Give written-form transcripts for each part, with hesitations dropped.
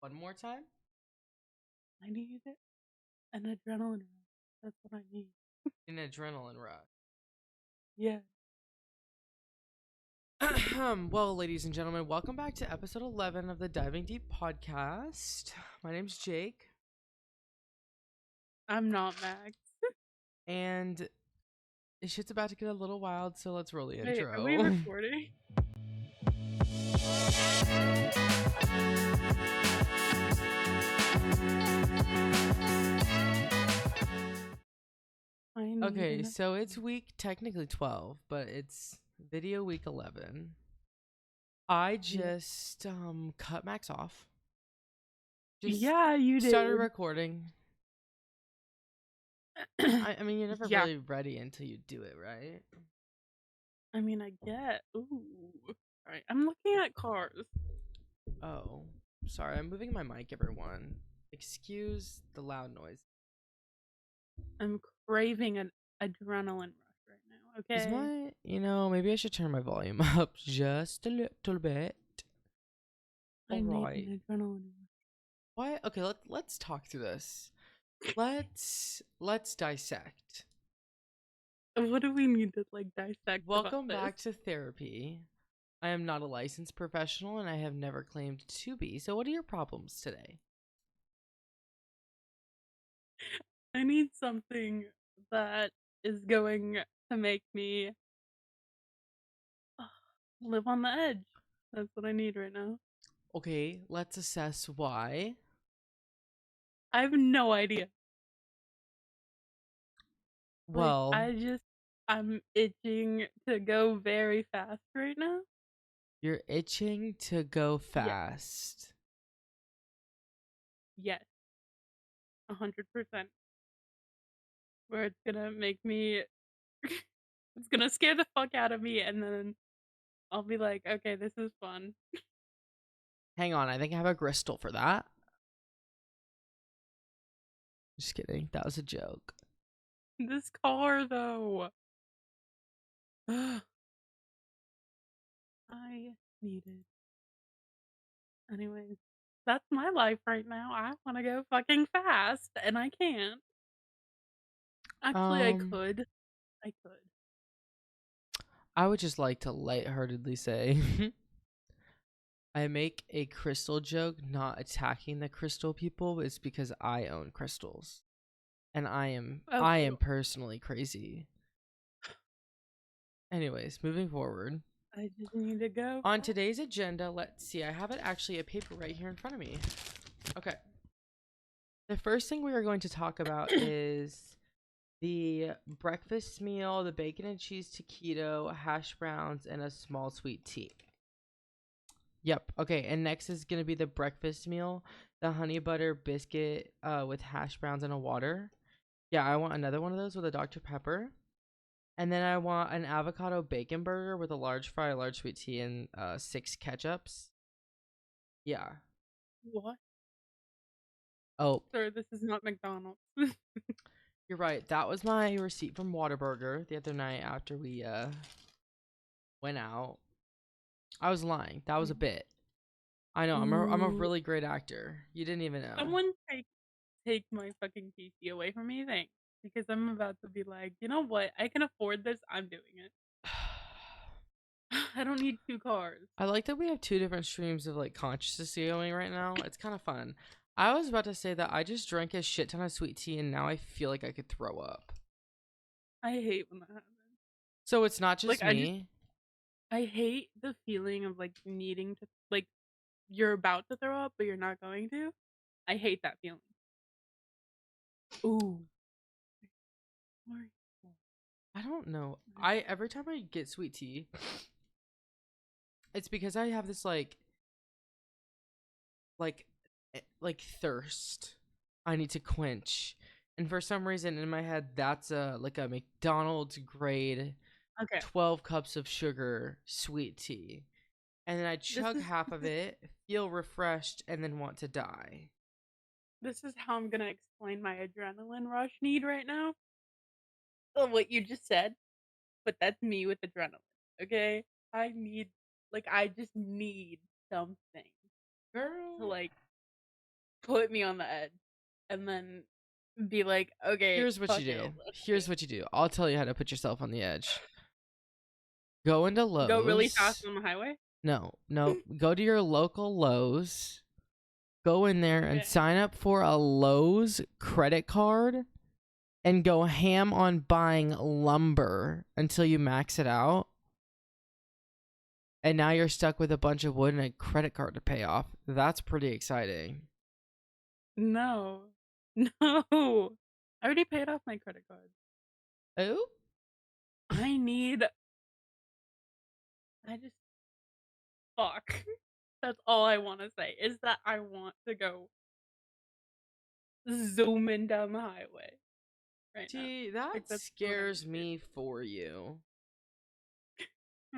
One more time? I need an adrenaline rush. That's what I need. An adrenaline rush. Yeah. Well, ladies and gentlemen, welcome back to episode 11 of the Diving Deep podcast. My name's Jake, I'm not Max. and this shit's about to get a little wild, so let's roll the Wait, are we intro. recording? I need Okay, an so it's week technically 12, but it's video week 11. I yeah. just cut Max off. Just Yeah, you started did. recording. I mean, you're never Yeah. really ready until you do it, right? I mean, I get. Ooh. Alright, I'm looking at cars. Oh, sorry, I'm moving my mic, everyone. Excuse the loud noise. I'm craving an adrenaline rush right now, Is okay? my, maybe I should turn my volume up just a little bit. I All need right. an adrenaline Why? Okay, let's talk through this. Let's dissect. rush. What do we need to, dissect about Welcome this? back to therapy. I am not a licensed professional and I have never claimed to be. So what are your problems today? I need something that is going to make me live on the edge. That's what I need right now. Okay, let's assess why. I have no idea. Well, I'm itching to go very fast right now. you're itching to go Yeah. fast. Yes. 100%. Where it's gonna make me, it's gonna scare the fuck out of me, and then I'll be like, okay, this is fun. Hang on, I think I have a crystal for that. Just kidding. That was a joke. This car, though. I need it. Anyways, that's my life right now. I want to go fucking fast, and I can't. Actually, I Um, could. I could. I would just like to lightheartedly say I make a crystal joke, not attacking the crystal people. It's because I own crystals, and I Okay, am personally crazy. Anyways, moving forward. I just need to go On fast. today's agenda, let's see. I have it actually a paper right here in front of me. Okay. The first thing we are going to talk about is the breakfast meal, the bacon and cheese taquito, hash browns, and a small sweet tea. Yep. Okay. And next is gonna be the breakfast meal, the honey butter biscuit with hash browns and a water. Yeah, I want another one of those with a Dr. Pepper. And then I want an avocado bacon burger with a large fry, a large sweet tea, and 6 ketchups. Yeah. What? Oh, Sir, this is not McDonald's. you're right. That was my receipt from Whataburger the other night after we went out. I was lying. That was a bit. I know. I'm a Ooh. really great actor. You didn't even know. Someone take my fucking PC away from me, thanks. Because I'm about to be like, you know what? I can afford this. I'm doing it. I don't need 2 cars. I like that we have two different streams of like consciousness going right now. It's kind of fun. I was about to say that I just drank a shit ton of sweet tea and now I feel like I could throw up. I hate when that happens. So it's not Like just me. I hate the feeling of needing to you're about to throw up but you're not going to. I hate that feeling. Ooh. Sorry. I don't know. I every time I get sweet tea, it's because I have this like like thirst I need to quench. And for some reason in my head that's a McDonald's grade Okay. 12 cups of sugar sweet tea. And then I This chug is half of it, feel refreshed, and then want to die. this is how I'm gonna explain my adrenaline rush need right now. What you just said, but that's me with adrenaline. Okay? I need I just need something to Girl. put me on the edge, and then be like, okay, Here's what you fuck it, do. let's do Here's what you do. I'll tell you how to put yourself on the edge. Go into it. Go really fast Lowe's. on the highway. No, no. Go to your local Lowe's. Go in there and Okay. sign up for a Lowe's credit card and go ham on buying lumber until you max it out. And now you're stuck with a bunch of wood and a credit card to pay off. That's pretty exciting. No, no. I already paid off my credit card. Oh? I need. I just fuck. That's all I want to say is that I want to go zooming down the highway right now. See, that Like that's what I scares need to me for you. do.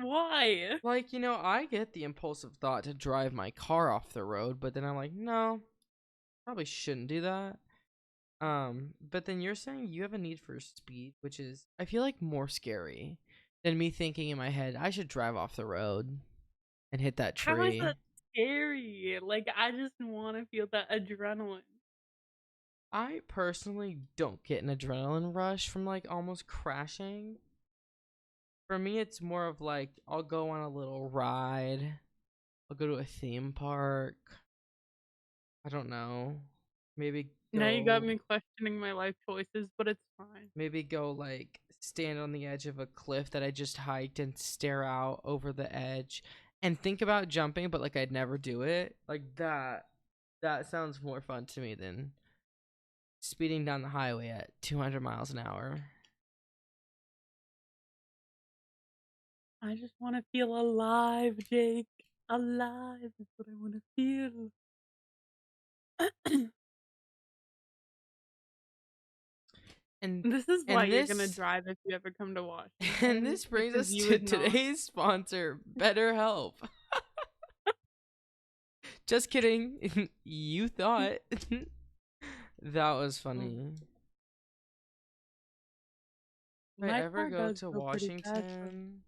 Why? Like, I get the impulsive thought to drive my car off the road, but then I'm like, no, probably shouldn't do that. But then you're saying you have a need for speed, which is, I feel like, more scary than me thinking in my head, I should drive off the road and hit that How is tree. that scary? Like I just want to feel that adrenaline. I personally don't get an adrenaline rush from like almost crashing. For me, it's more of like I'll go on a little ride. I'll go to a theme park. I don't know. Maybe Now you got go me questioning my life choices, but it's fine. maybe go like stand on the edge of a cliff that I just hiked and stare out over the edge and think about jumping, but like I'd never do it. Like that sounds more fun to me than speeding down the highway at 200 miles an hour. I just want to feel alive, Jake. Alive is what I want to feel. And This is why and you're gonna this drive if you ever come to and Washington, this brings because us you to would not. today's sponsor, BetterHelp. Just kidding. You thought. That was Um, funny. If I My ever car go does to go pretty fast when Washington,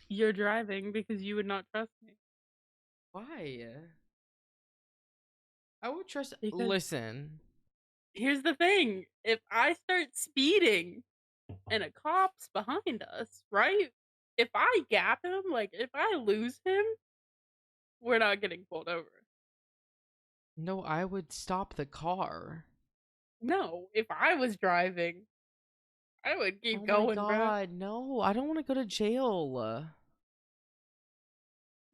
you're driving because you would not trust me. why? I would trust. Because Listen, here's the thing: if I start speeding and a cop's behind us, right? If I gap him, like if I lose him, we're not getting pulled over. no, I would stop the car. No, if I was driving, I would keep Oh my going, bro. god, no, I don't want to go to jail.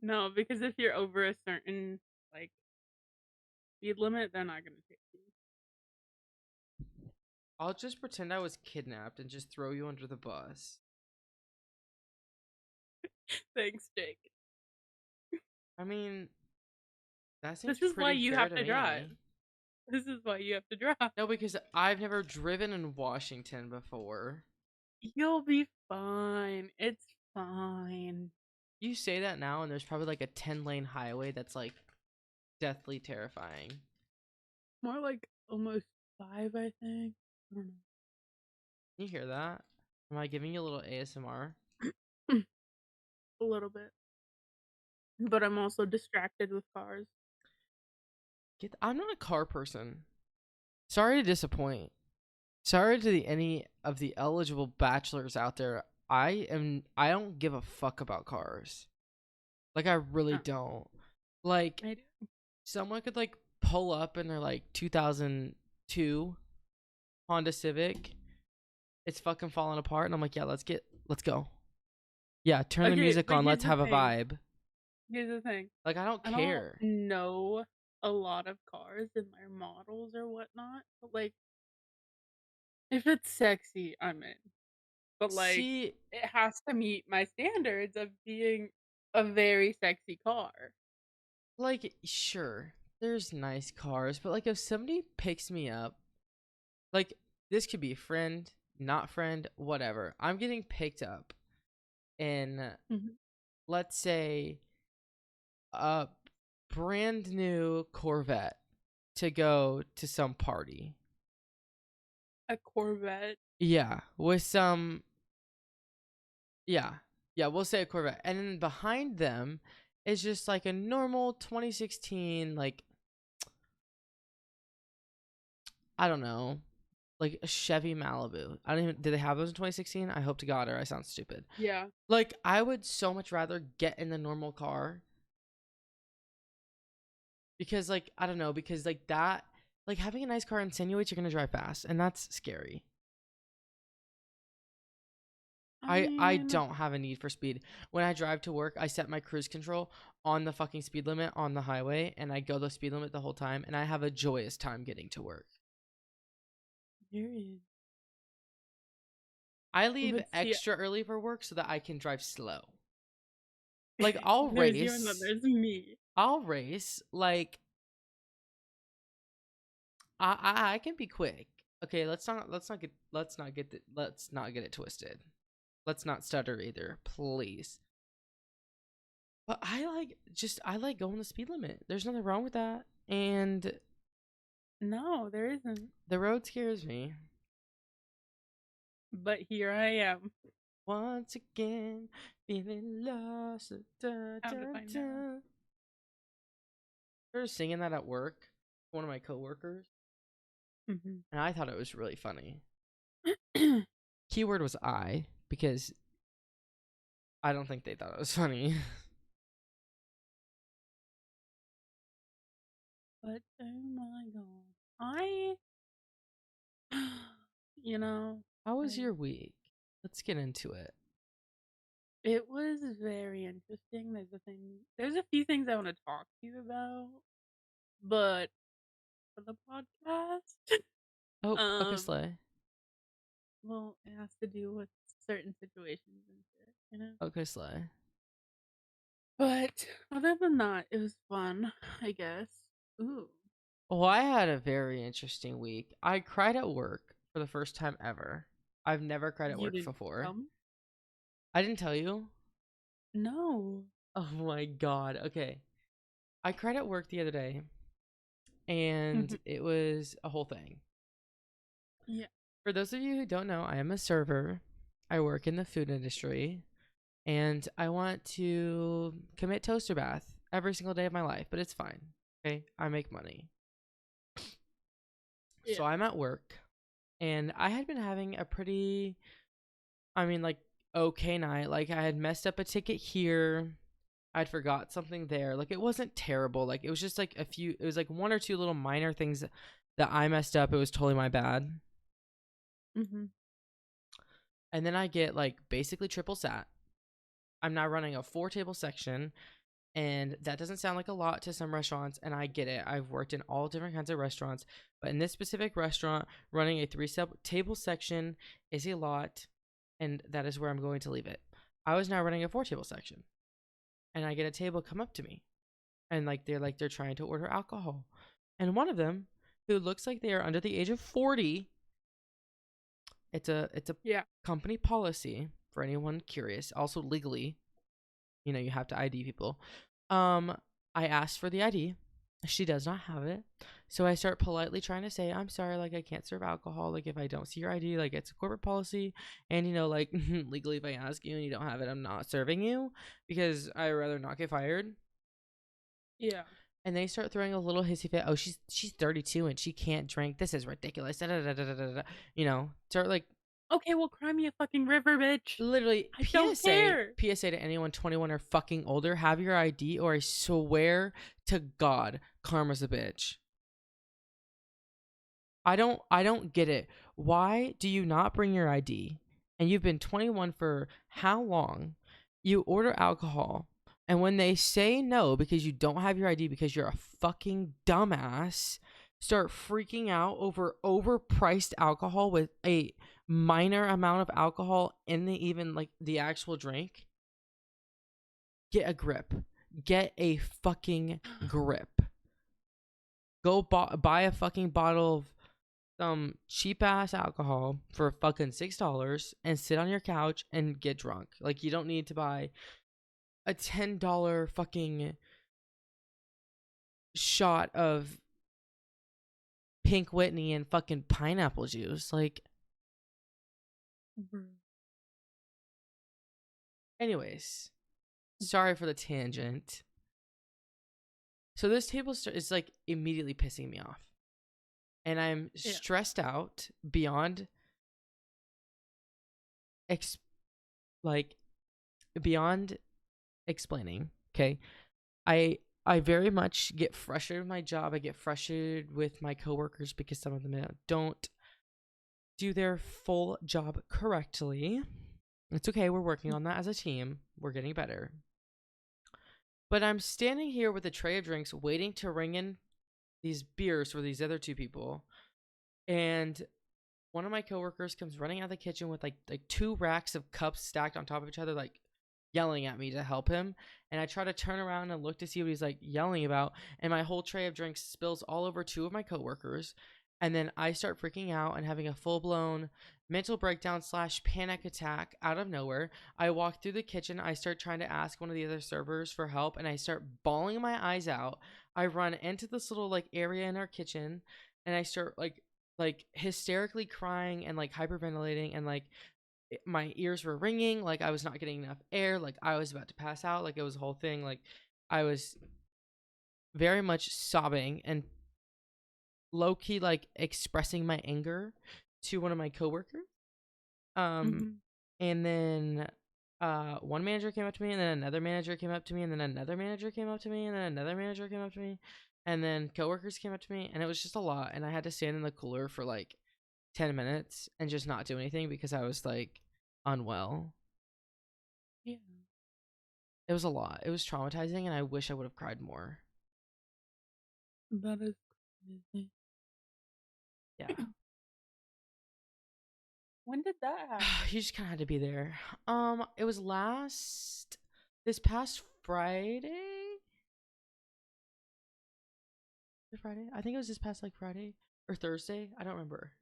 No, because if you're over a certain like speed limit, they're not gonna take you. I'll just pretend I was kidnapped and just throw you under the bus. Thanks, Jake. I mean, that seems This is why pretty you fair have to to drive. me. This is why you have to drive. No, because I've never driven in Washington before. You'll be fine. It's fine. You say that now, and there's probably like a 10-lane highway that's like deathly terrifying. More like almost 5, I think. I don't Can you hear that? Am I giving you a little ASMR? know. A little bit. But I'm also distracted with cars. I'm not a car person. Sorry to disappoint. Sorry to any of the eligible bachelors out there. I don't give a fuck about cars. Like I really Oh, don't. Like I do. someone could like pull up in their like 2002 Honda Civic. It's fucking falling apart and I'm like, "Yeah, let's go. Yeah, turn the Okay, music but on. here's Let's the have a thing. vibe." Here's the thing. Like I don't I don't care. know a lot of cars and their models or whatnot, but like if it's sexy, I'm in. But like See, it has to meet my standards of being a very sexy car. like sure, there's nice cars, but like if somebody picks me up, like this could be friend, not friend, whatever. I'm getting picked up in, Mhm. let's say, a brand new Corvette to go to some party. A Corvette. Yeah, with some, yeah, yeah, we'll say a Corvette. And then behind them is just like a normal 2016, like I don't know, like a Chevy Malibu. I don't even, did they have those in 2016? I hope to God, or I sound stupid. Yeah. Like, I would so much rather get in the normal car because, like, I don't know, because like that, like having a nice car insinuates you're gonna drive fast, and that's scary. I I mean, don't have a need for speed. When I drive to work, I set my cruise control on the fucking speed limit on the highway, and I go the speed limit the whole time, and I have a joyous time getting to work. period. I leave But see, extra early for work so that I can drive slow. Like I'll there's you and then race. there's me. I'll race. Like I can be quick. Okay, let's not get it twisted. Let's not stutter either, please. But I like going the speed limit. There's nothing wrong with that. And No, there isn't. the road scares me. But here I am. Once again, feeling lost. Da, Time to da, find out. da. They were singing that at work, one of my coworkers, Mm-hmm. and I thought it was really funny. Keyword was I, because I don't think they thought it was funny. But oh my god, I, you know, How was I your week? Let's get into it. it was very interesting. There's a few things I want to talk to you about, but for the podcast, Oh, okay, um, Slay. well, it has to do with certain situations and shit, you know. Okay, Slay. But other than that, it was fun, I guess. Ooh, Well, I had a very interesting week. I cried at work for the first time ever. I've never cried at you work didn't before. tell me? I didn't tell you? No. Oh my god. Okay. I cried at work the other day, and it was a whole thing. Yeah. For those of you who don't know, I am a server. I work in the food industry, and I want to commit toaster bath every single day of my life, but it's fine. Okay? I make money. Yeah. So I'm at work, and I had been having a pretty, like, okay night. Like, I had messed up a ticket here. I'd forgot something there. Like, it wasn't terrible. Like, it was just like it was like one or two little minor things that I messed up. It was totally my bad. Mm-hmm. And then I get like basically triple sat. I'm now running a 4 table section, and that doesn't sound like a lot to some restaurants, and I get it. I've worked in all different kinds of restaurants, but in this specific restaurant, running a 3 table section is a lot, and that is where I'm going to leave it. I was now running a 4 table section, and I get a table come up to me, and they're trying to order alcohol, and one of them, who looks like they are under the age of 40, it's a Yeah. company policy for anyone curious, also legally, you have to ID people. I asked for the ID. She does not have it. So I start politely trying to say, I'm sorry, like, I can't serve alcohol. Like, if I don't see your ID, like, it's a corporate policy. And, like, legally, if I ask you and you don't have it, I'm not serving you because I'd rather not get fired. Yeah. And they start throwing a little hissy fit. Oh, she's 32 and she can't drink. This is ridiculous. Da, da, da, da, da, da, da. Start, like, Okay, well, cry me a fucking river, bitch. literally, I don't care. PSA to anyone 21 or fucking older, have your ID or I swear to God, karma's a bitch. I don't get it. Why do you not bring your ID? And you've been 21 for how long? You order alcohol, and when they say no because you don't have your ID because you're a fucking dumbass, start freaking out over overpriced alcohol with a minor amount of alcohol in the actual drink. Get a grip. Get a fucking grip. Go buy a fucking bottle of some cheap ass alcohol for fucking $6 and sit on your couch and get drunk. Like, you don't need to buy a $10 fucking shot of Pink Whitney and fucking pineapple juice. Like, anyways, sorry for the tangent. So this table is like immediately pissing me off. and I'm Yeah. stressed out beyond ex- like beyond explaining. Okay, I very much get frustrated with my job. I get frustrated with my coworkers because some of them don't do their full job correctly. It's okay. We're working on that as a team. We're getting better. But I'm standing here with a tray of drinks waiting to ring in these beers for these other two people. And one of my coworkers comes running out of the kitchen with like two racks of cups stacked on top of each other, like yelling at me to help him. And I try to turn around and look to see what he's like yelling about, and my whole tray of drinks spills all over two of my coworkers. And then I start freaking out and having a full-blown mental breakdown slash panic attack out of nowhere. I walk through the kitchen. I start trying to ask one of the other servers for help, and I start bawling my eyes out. I run into this little like area in our kitchen, and I start like hysterically crying and like hyperventilating, and like my ears were ringing, like I was not getting enough air, like I was about to pass out, like it was a whole thing. Like I was very much sobbing and low key like expressing my anger to one of my coworkers. Um Hmm. and then one manager came up to me, and then another manager came up to me, and then another manager came up to me, and then another manager came up to me, and then coworkers came up to me, and it was just a lot, and I had to stand in the cooler for like 10 minutes and just not do anything because I was like unwell. Yeah. It was a lot. It was traumatizing, and I wish I would have cried more. That is crazy. Yeah. When did that happen? You just kind of had to be there. It was this past Friday. Friday? I think it was this past like Friday or Thursday. I don't remember.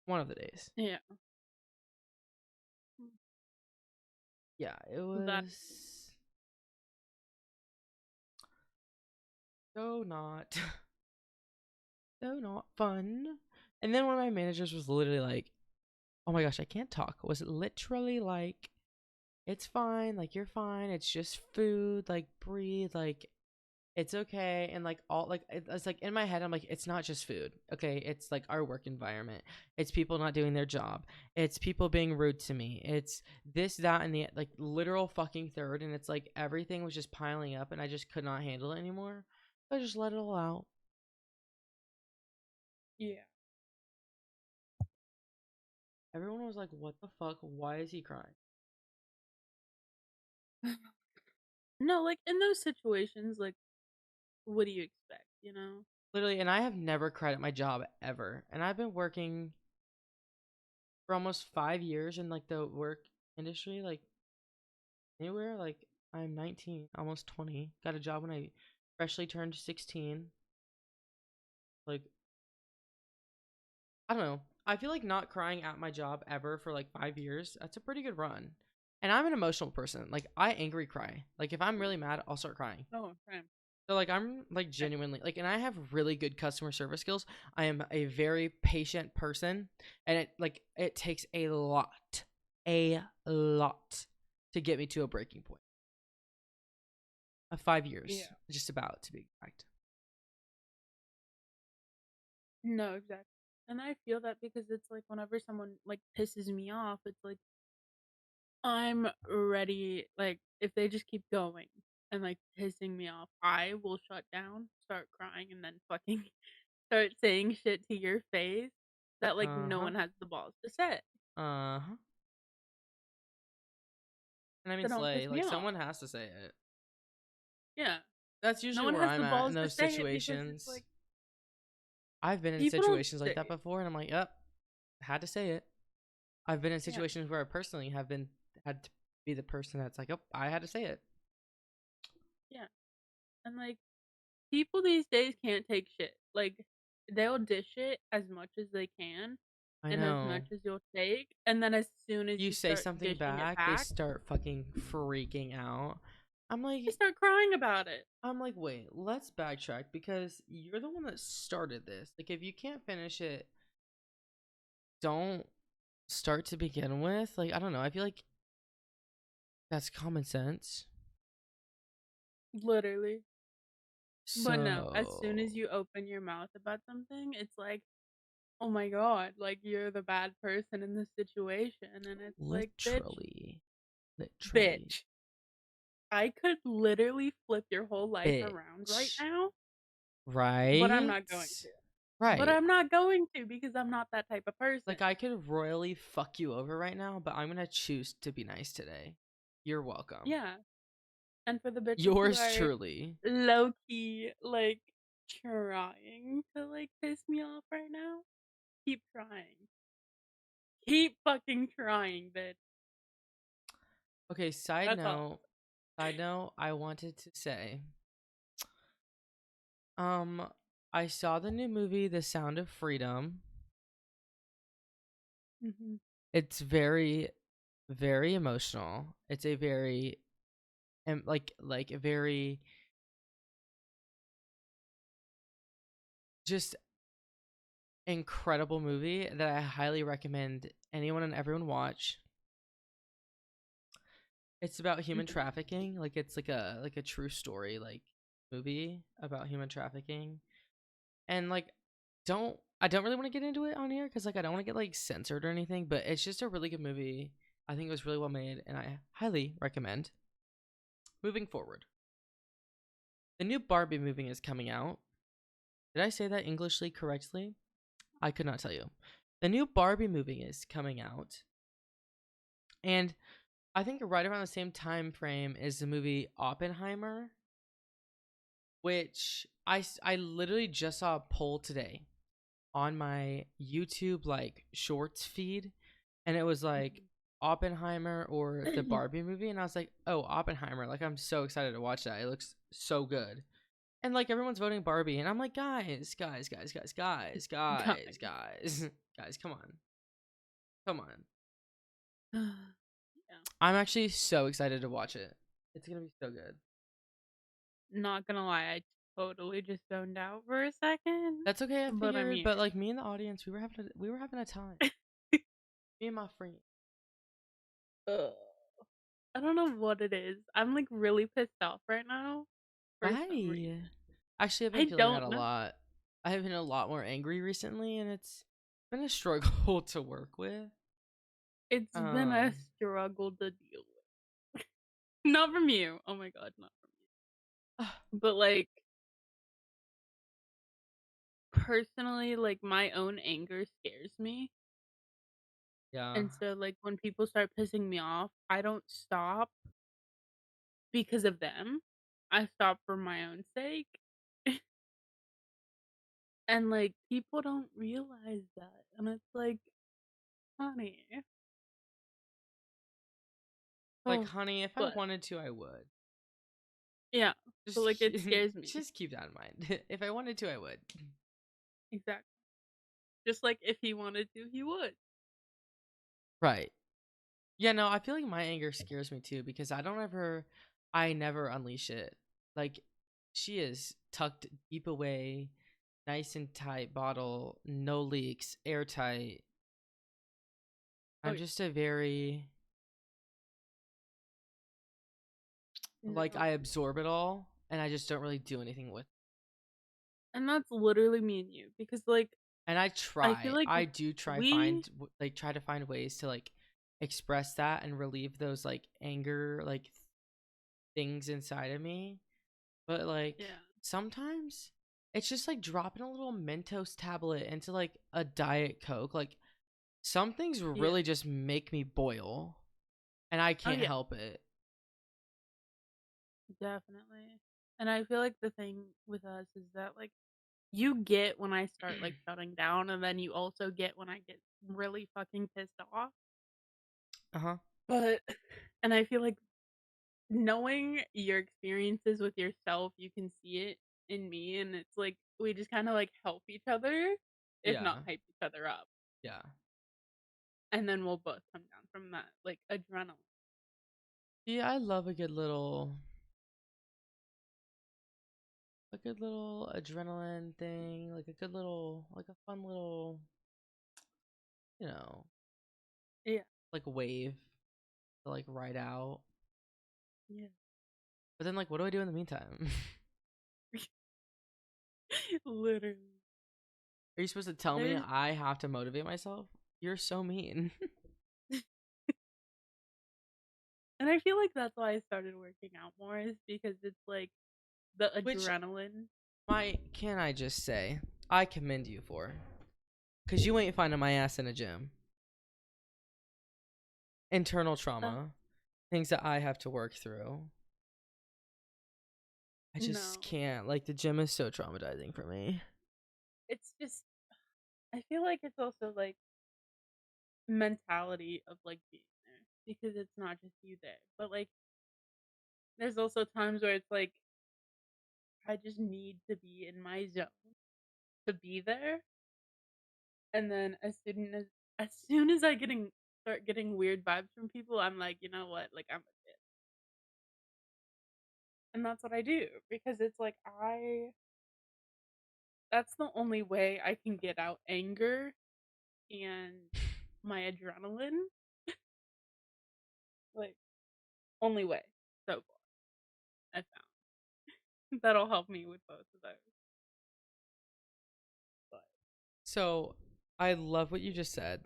One of the days. Yeah. Yeah, it That. was so not so not fun. And then one of my managers was literally like, "Oh my gosh, I can't talk." Was literally like, "It's fine, like you're fine. It's just food. Like breathe, like it's okay." And like all like it's like in my head I'm like, it's not just food. Okay, it's like our work environment. It's people not doing their job. It's people being rude to me. It's this, that, and the like literal fucking third. And it's like everything was just piling up, and I just could not handle it anymore. So I just let it all out. Yeah. Everyone was like, "What the fuck? Why is he crying?" No, like in those situations, like what do you expect? You know? Literally, and I have never cried at my job ever. And I've been working for almost 5 years in like the work industry, like anywhere. Like I'm 19, almost 20. Got a job when I freshly turned 16. Like I don't know. I feel like not crying at my job ever for like 5 years. That's a pretty good run. And I'm an emotional person. Like I angry cry. Like if I'm really mad, I'll start crying. Oh, okay. So like I'm like genuinely like, and I have really good customer service skills. I am a very patient person, and it takes a lot to get me to a breaking point. Of 5 years, Yeah. just about to be exact. No, exactly. And I feel that because it's like whenever someone like pisses me off, it's like I'm ready. Like if they just keep going and like pissing me off, I will shut down, start crying, and then fucking start saying shit to your face that like Uh no huh. one has the balls to say. Uh huh. And I mean, So don't slay. piss me Like off. someone has to say it. Yeah. That's No usually one where has I'm the at in balls to those say it because it's situations. like I've been in people don't situations like say that it. before, and I'm like, yep, had to say it. I've been in Yeah. situations where I personally have been had to be the person that's like, oh, I had to say it. Yeah. And like people these days can't take shit. Like they'll dish it as much as they can I and as much know. as you'll take, and then as soon as You you say start something dishing it back, they back, start fucking freaking out. I'm they like, start crying about it. wait, let's backtrack because you're the one that started this. Like, if you can't finish it, don't start to begin with. Like, I don't know. I feel like that's common sense. Literally. But no, as soon as So you open your mouth about something, it's like, "Oh my god, like, you're the bad person in this situation," and it's like, literally, literally, bitch, I could literally flip your whole life around right bitch. now, but I'm Right? not going to. But Right. I'm not going to because I'm not that type of person. Like I could royally fuck you over right now, but I'm gonna choose to be nice today. You're welcome. Yeah, and for the bitches who Yours are truly. low key, like, trying to, like, piss me off right now, keep trying. Keep fucking trying, bitch. Okay, That's all. side note, I wanted to say, um, I saw the new movie The Sound of Freedom. Mhm. It's very, very emotional. It's a very and like a very just incredible movie that I highly recommend anyone and everyone watch. It's about human Mhm. trafficking. Like it's like a true story like movie about human trafficking. And like I don't really want to get into it on here cuz like I don't want to get like censored or anything, but it's just a really good movie. I think it was really well made and I highly recommend. Moving forward. The new Barbie movie is coming out. Did I say that Englishly correctly? I could not tell you. The new Barbie movie is coming out. And I think right around the same time frame is the movie Oppenheimer, which I literally just saw a poll today on my YouTube like shorts feed, and it was like Oppenheimer or the Mhm. Barbie movie, and I was like, oh, Oppenheimer! Like I'm so excited to watch that. It looks so good, and like everyone's voting Barbie, and I'm like, Guys. guys, come on, come on. Yeah. I'm actually so excited to watch it. It's gonna be so good. Not gonna lie, I totally just zoned out for a second, That's okay, I but I'm figured. But here. like me and the audience, we were having a time. Me and my friend. Ugh. I don't know what it is. I'm like really pissed off right now for some Why? reason. Actually, I've been I feeling that a don't know. lot. I have been a lot more angry recently, and it's been a struggle to work with. It's been a Um, struggle to deal with. Not from you. Oh my god, not from you. But like personally, like my own anger scares me. yeah, And so like when people start pissing me off, I don't stop because of them. I stop for my own sake. And like people don't realize that. And it's like, honey. like Oh, honey, if I but wanted to, I would. yeah. But Just like it scares me. just keep that in mind. If I wanted to, I would. Exactly. Just like if he wanted to, he would. Right. Yeah, no, I feel like my anger scares me too because I never unleash it. Like, she is tucked deep away, nice and tight bottle, no leaks, airtight. Oh I'm yeah. just a very, like, No. I absorb it all and I just don't really do anything with it. And that's literally me and you. Because like And I feel like I do try we try to find ways to like express that and relieve those like anger like things inside of me. But like yeah. sometimes it's just like dropping a little Mentos tablet into like a Diet Coke. Like some things Yeah. really just make me boil and I Oh can't yeah. help it. Definitely. And I feel like the thing with us is that like you get when I start like shutting down and then you also get when I get really fucking pissed off. Uh-huh. But and I feel like knowing your experiences with yourself, you can see it in me and it's like we just kind of like help each other if not Yeah. hype each other up. Yeah. And then we'll both come down from that like adrenaline. Yeah, I love a good little adrenaline thing, like a good little like a fun little, you know, Yeah. like wave to like ride out. Yeah. But then like what do I do in the meantime? Literally. Are you supposed to tell me There's I have to motivate myself? You're so mean. and I feel like that's why I started working out more is because it's like the Which adrenaline. can I just say, I commend you for. Because you ain't finding my ass in a gym. Internal Uh, trauma. Things that I have to work through. I just no. can't. Like, the gym is so traumatizing for me. It's just I feel like it's also like mentality of like being there because it's not just you there. But like there's also times where it's like I just need to be in my zone to be there. And then as soon as I getting start getting weird vibes from people, I'm like, you know what? Like I'm a bit. And that's what I do because it's like that's the only way I can get out anger and my adrenaline. Like only way so far I found. That'll help me with both of those. But So, I love what you just said.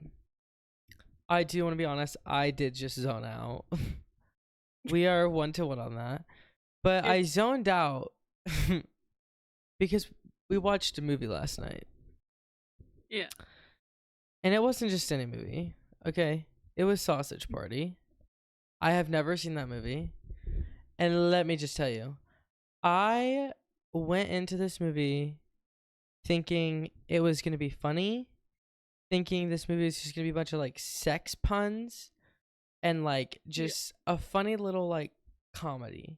I do want to be honest. I did just zone out. We are 1-1 on that. But I it's zoned out because we watched a movie last night. yeah. And it wasn't just any movie, okay? It was Sausage Party. I have never seen that movie. And let me just tell you, I went into this movie thinking it was going to be funny, thinking this movie is just going to be a bunch of like sex puns and like Yeah. just a funny little like comedy.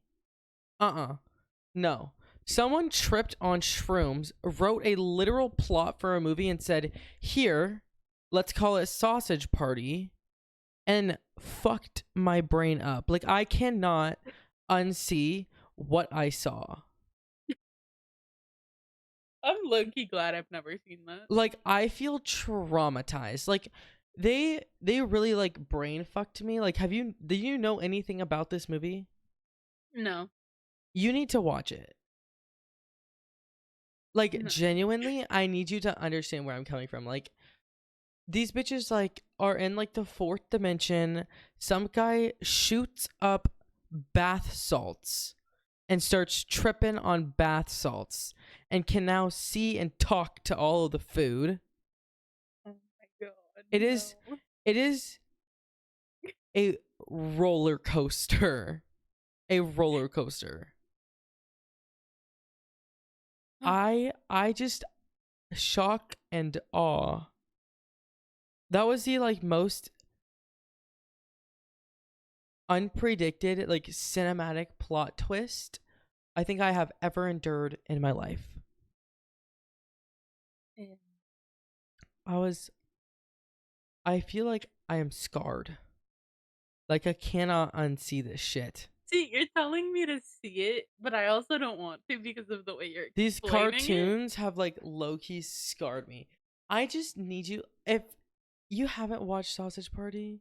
No. Someone tripped on shrooms, wrote a literal plot for a movie, and said, "Here, let's call it Sausage Party," and fucked my brain up. Like, I cannot unsee what I saw. I'm low key glad I've never seen that. Like, I feel traumatized. Like, they really like brain fucked me. Like, do you know anything about this movie? No. You need to watch it. Like, No. genuinely, I need you to understand where I'm coming from. Like, these bitches like are in like the fourth dimension. Some guy shoots up bath salts and starts tripping on bath salts and can now see and talk to all of the food. Oh my god. It is No. it is a roller coaster. A roller coaster. I just shock and awe. That was the like most unpredicted like cinematic plot twist I think I have ever endured in my life. Yeah. I feel like I am scarred. Like, I cannot unsee this shit. See, you're telling me to see it, but I also don't want to because of the way you're These explaining it. cartoons have like low key scarred me. I just need you, if you haven't watched Sausage Party,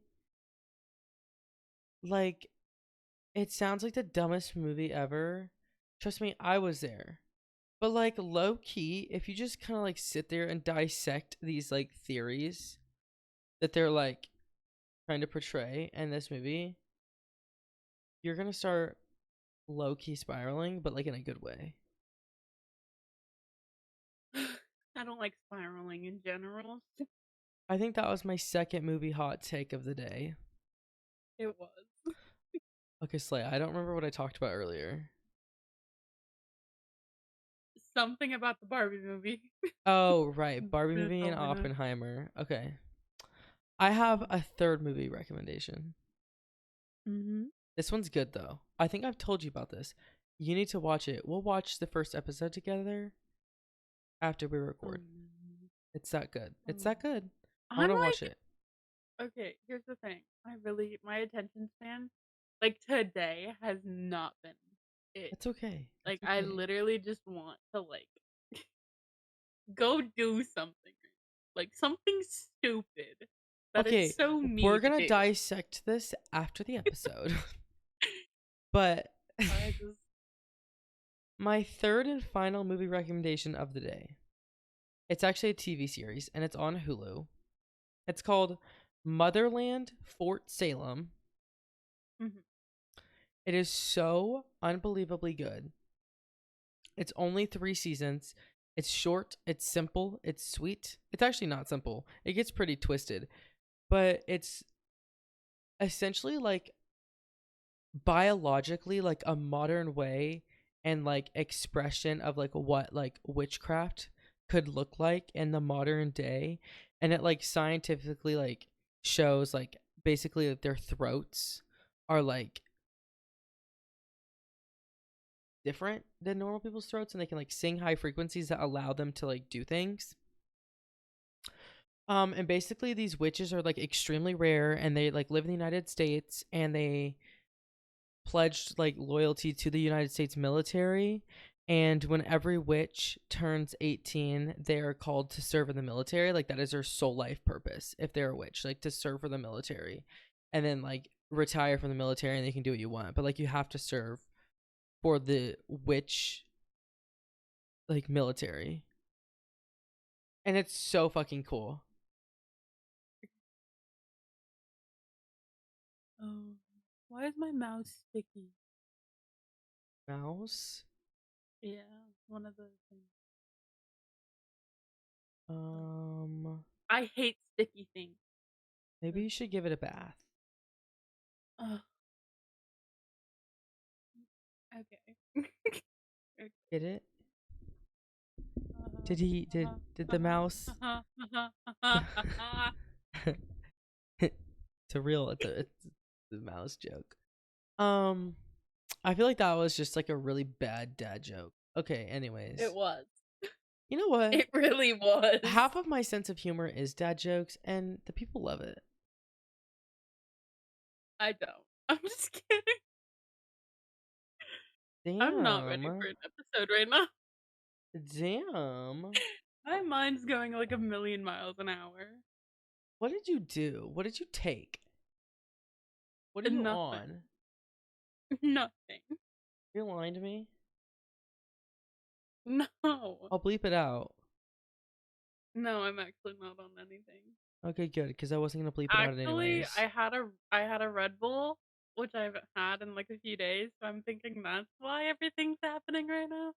like, it sounds like the dumbest movie ever. Trust me, I was there. But like, low key, if you just kind of like sit there and dissect these like theories that they're like trying to portray in this movie, you're gonna start low key spiraling, but like in a good way. I don't like spiraling in general. I think that was my second movie hot take of the day. It was. Okay, Slay, I don't remember what I talked about earlier. Something about the Barbie movie. Oh, right. Barbie That's movie and all I know. Oppenheimer. Okay. I have a third movie recommendation. Mm-hmm. This one's good, though. I think I've told you about this. You need to watch it. We'll watch the first episode together after we Oh, record. no. It's that good. Oh. It's that good. I I'm want to watch like, it. okay, here's the thing. My attention span, like today, has not been it. It's okay. Like, It's I okay. literally just want to, like, go do something. Like, something stupid that Okay, it's so me we're to gonna do. dissect this after the episode. But I just, my third and final movie recommendation of the day. It's actually a TV series and it's on Hulu. It's called Motherland Fort Salem. Mm-hmm. It is so unbelievably good. It's only 3 seasons. It's short, it's simple, it's sweet. It's actually not simple. It gets pretty twisted, but it's essentially like biologically like a modern way and like expression of like what like witchcraft could look like in the modern day, and it like scientifically like shows like basically that their throats are like different than normal people's throats, and they can like sing high frequencies that allow them to like do things. And basically these witches are like extremely rare, and they like live in the United States, and they pledged like loyalty to the United States military. And when every witch turns 18, they are called to serve in the military. Like that is their sole life purpose if they're a witch, like to serve for the military, and then like retire from the military and they can do what you want. But like you have to serve for the witch like military. And it's so fucking cool. Oh, why is my mouse sticky? Mouse. Yeah, one of those things. I hate sticky things. Maybe you should give it a bath. Ugh. Okay. Okay. Get it? Did the mouse it's a mouse joke. I feel like that was just like a really bad dad joke. Okay, anyways. It was. You know what? It really was. Half of my sense of humor is dad jokes, and the people love it. I don't. I'm just kidding. Damn. I'm not ready for an episode right now. Damn. My mind's going like a million miles an hour. What did you do? What did you take? What are you Nothing. on? Nothing. You're lying to me? No. I'll bleep it out. No, I'm actually not on anything. Okay, good, because I wasn't gonna bleep it out anyways. I had a Red Bull, which I haven't had in like a few days, so I'm thinking that's why everything's happening right now.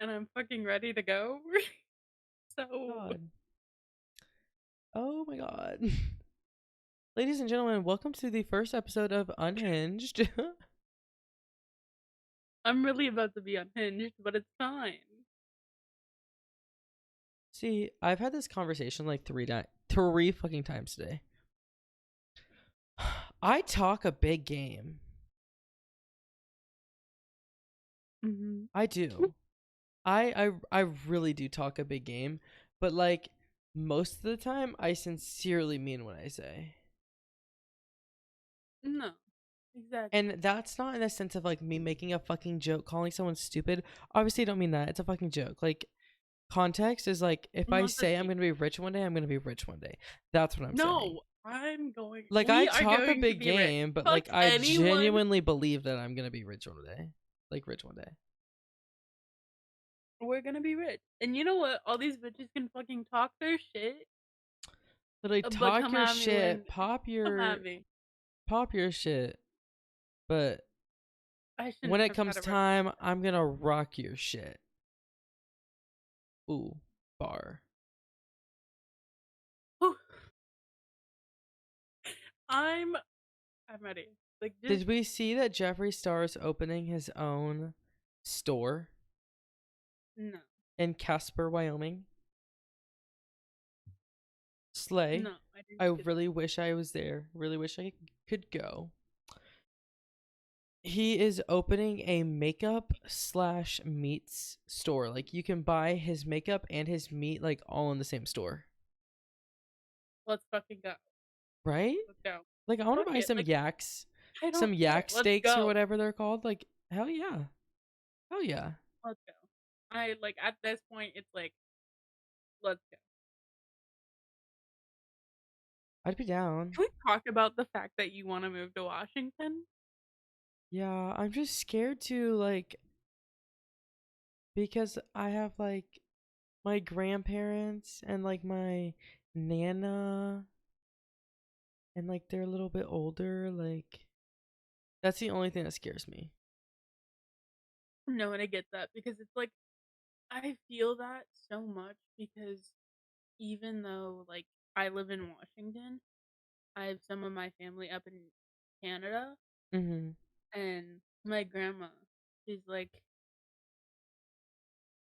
And I'm fucking ready to go. So God. Oh my god. Ladies and gentlemen, welcome to the first episode of Unhinged. I'm really about to be unhinged, but it's fine. See, I've had this conversation like three fucking times today. I talk a big game. Mm-hmm. I do. I really do talk a big game, but like most of the time I sincerely mean what I say. No, exactly. And that's not in the sense of like me making a fucking joke, calling someone stupid. Obviously, I don't mean that. It's a fucking joke. Like, context is like if I say I'm gonna be rich one day, I'm gonna be rich one day. That's what I'm saying. No, I'm going. Like I talk a big game, but like I genuinely believe that I'm gonna be rich one day. Like rich one day. We're gonna be rich. And you know what? All these bitches can fucking talk their shit. But like But talk come your at me shit, when- pop Come at me. your shit. But I shouldn't when it have comes had a time, I'm gonna rock your shit. Ooh, bar. Whew. I'm ready. Like, just Did we see that Jeffree Star is opening his own store no, in Casper, Wyoming? Slay. no. I didn't. I really wish I was there. Really wish I could go. He is opening a makeup slash meats store. Like you can buy his makeup and his meat like all in the same store. Let's fucking go. Right? Let's go. Like I want to Fuck buy it, some like, yaks. I don't Some care. yak Let's steaks or go. whatever they're called. Like hell yeah. Hell yeah. Let's go. I like at this point it's like let's go. I'd be down. Can we talk about the fact that you want to move to Washington? Yeah, I'm just scared to like Because I have like my grandparents and like my nana, and like they're a little bit older. Like that's the only thing that scares me. No, and I get that because it's like I feel that so much because even though like I live in Washington, I have some of my family up in Canada, Mm-hmm. and my grandma, she's like,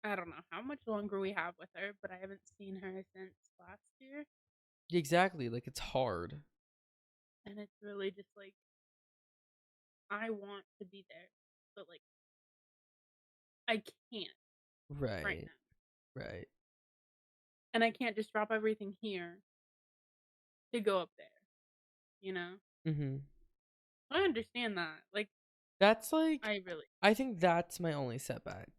I don't know how much longer we have with her, but I haven't seen her since last year, Exactly. Like it's hard. and it's really just like I want to be there, but like I can't right Right. now, Right. and I can't just drop everything here to go up there, you know. Mm-hmm. I understand that, like That's like, I really I think that's my only setback.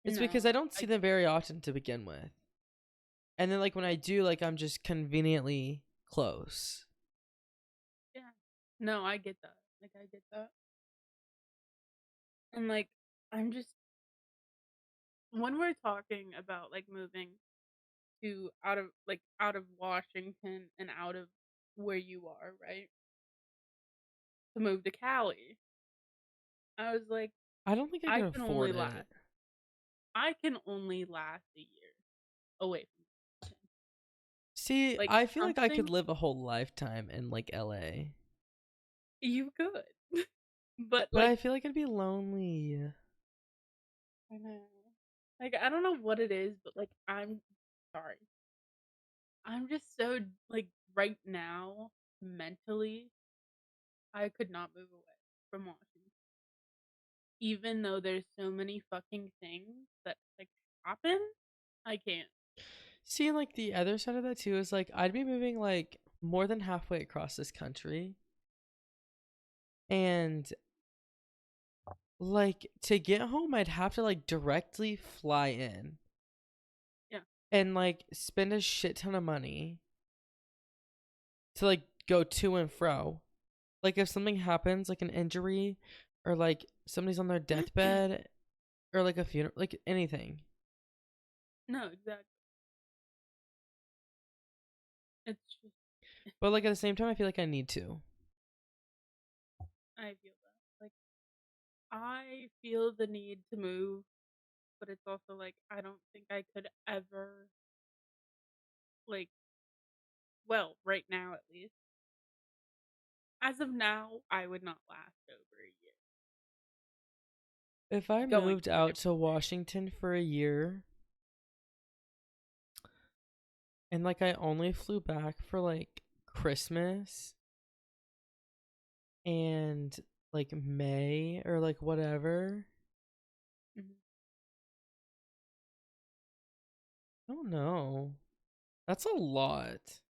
It's because I no, don't see them very often to begin with. And then like when I do, like I'm just conveniently close. yeah, no, I get that, like I get that, and like I'm just when we're talking about like moving to out of Washington and out of where you are, right? To move to Cali. I was like, I don't think I I can can only afford last it. I can only last a year away from Washington. See, Like I feel like I could something live a whole lifetime in like LA. you could. But But like I feel like it'd be lonely. I know. Like I don't know what it is, but like I'm sorry. I'm just so like right now mentally I could not move away from Washington. Even though there's so many fucking things that like happen, I can't. See, like the other side of that too is like I'd be moving like more than halfway across this country. And like to get home, I'd have to like directly fly in Yeah. and like spend a shit ton of money to like go to and fro. Like if something happens, like an injury or like somebody's on their deathbed or like a funeral, like anything. No, exactly. It's just But like at the same time, I feel like I need to. I feel that. Like I feel the need to move, but it's also like I don't think I could ever like right now at least. As of now, I would not last over a year If I going moved to a out different to state. Washington for a year and like I only flew back for like Christmas and like May or like whatever, Mhm. I don't know. That's a lot.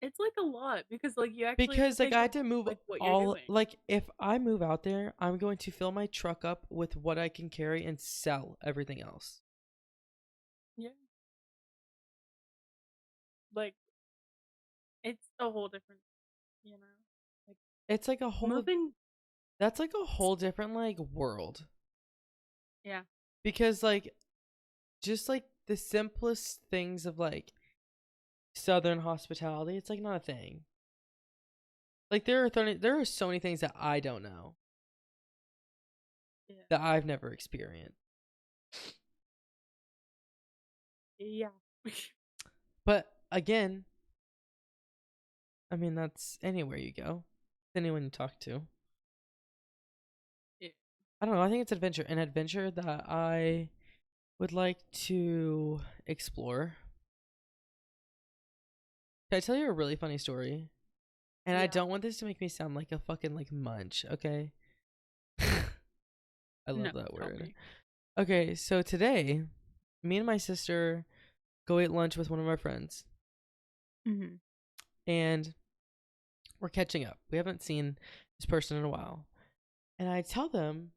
It's like a lot because like you actually have to Because like think I of had to move like what you're all, doing. like if I move out there, I'm going to fill my truck up with what I can carry and sell everything else. Yeah. Like it's a whole different, you know. Like It's like a whole, moving that's like a whole different like world. yeah. Because like just like the simplest things of like southern hospitality, it's like not a thing. Like there are so many things that I don't know, Yeah. that I've never experienced. Yeah. But again, I mean that's anywhere you go, anyone you talk to. Yeah. I don't know. I think it's an adventure that I would like to explore. Can I tell you a really funny story? And I Yeah. don't want this to make me sound like a fucking like munch, okay? I No, love that tell word. me. Okay, so today, me and my sister go eat lunch with one of our friends, Mhm. and we're catching up. We haven't seen this person in a while. And I tell them,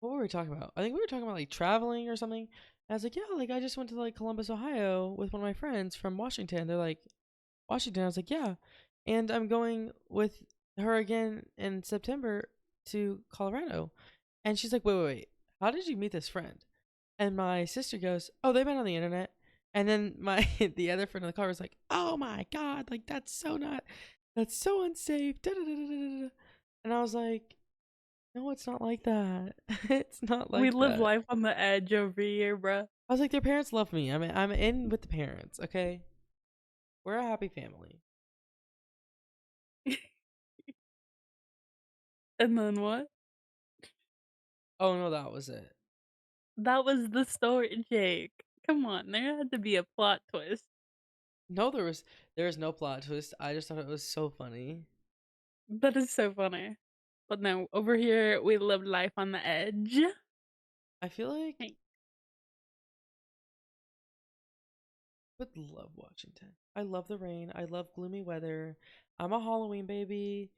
what were we talking about? I think we were talking about like traveling or something. And I was like, yeah, like I just went to like Columbus, Ohio with one of my friends from Washington. They're like, Washington. I was like, yeah. And I'm going with her again in September to Colorado. And she's like, wait. How did you meet this friend? And my sister goes, oh, they met on the internet. And then my the other friend in the car was like, oh my god, like that's so unsafe. Da, da, da, da, da, da. And I was like, no, it's not like that. It's not We like live that. life on the edge over here, bruh. I was like, their parents love me. I'm in with the parents. Okay, we're a happy family. And then what? Oh no, that was it. That was the story, Jake. Come on, there had to be a plot twist. No, there was no plot twist. I just thought it was so funny. That is so funny. But no, over here we live life on the edge. I feel like Hey, would love Washington. I love the rain. I love gloomy weather. I'm a Halloween baby,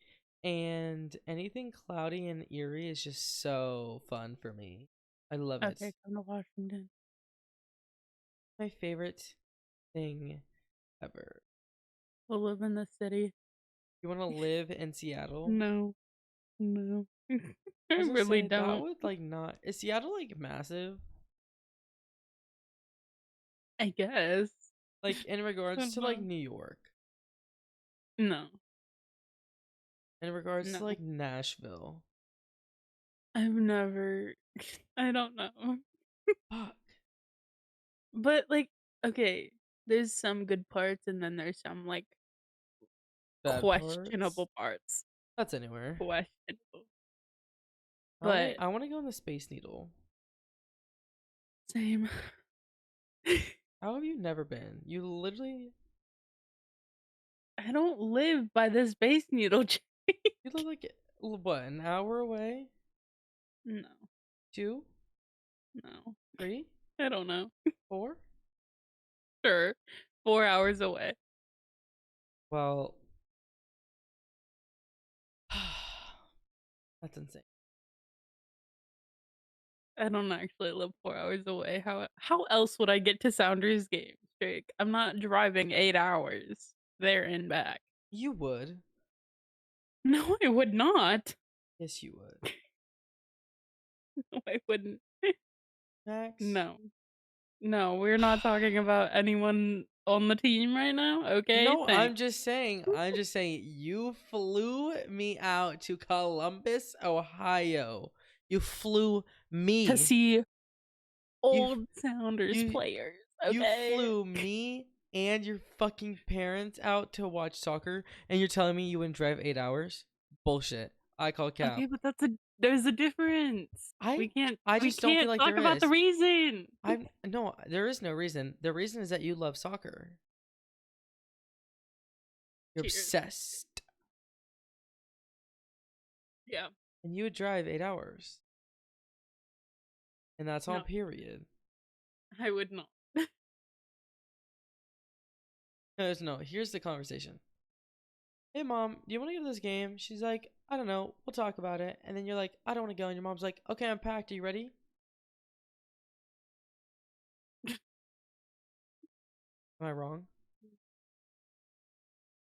and anything cloudy and eerie is just so fun for me. I love it. okay, come to Washington. My favorite thing ever. We'll live in the city. You want to live in Seattle? No, no. I I was gonna really say that don't. would like not. Is Seattle like massive? I guess. Like in I regards don't to like know. New York, No, in regards to no. like Nashville. I've never. I don't know. Fuck. But like, okay, there's some good parts, and then there's some like Bad parts. questionable parts. That's anywhere. Questionable. But I want to go on the Space Needle. same. How have you never been? You literally I don't live by the Space Needle. you live like what, an hour away? No, 2, no. 3, I don't know. 4? Sure. 4 hours away. Well, that's insane. I don't actually live 4 hours away. How else would I get to Sounders games, Jake? I'm not driving 8 hours there and back. You would. No, I would not. Yes, you would. No, I wouldn't. Max. No. No, we're not talking about anyone on the team right now. Okay, No, thanks. I'm just saying you flew me out to Columbus, Ohio. You flew To me. see You old Sounders you players. you Okay. flew me and your fucking parents out to watch soccer, and you're telling me you wouldn't drive 8 hours? Bullshit. I call cap. Okay, but there's a difference. I We can't I we just don't feel can't like talk there about the is. reason. I'm no, there is no reason. The reason is that you love soccer. You're Cheers. obsessed. Yeah. And you would drive 8 hours. And that's on No, period. I would not. No, here's the conversation. Hey mom, do you want to go to this game? She's like, I don't know, we'll talk about it. And then you're like, I don't want to go. And your mom's like, okay, I'm packed. Are you ready? Am I wrong?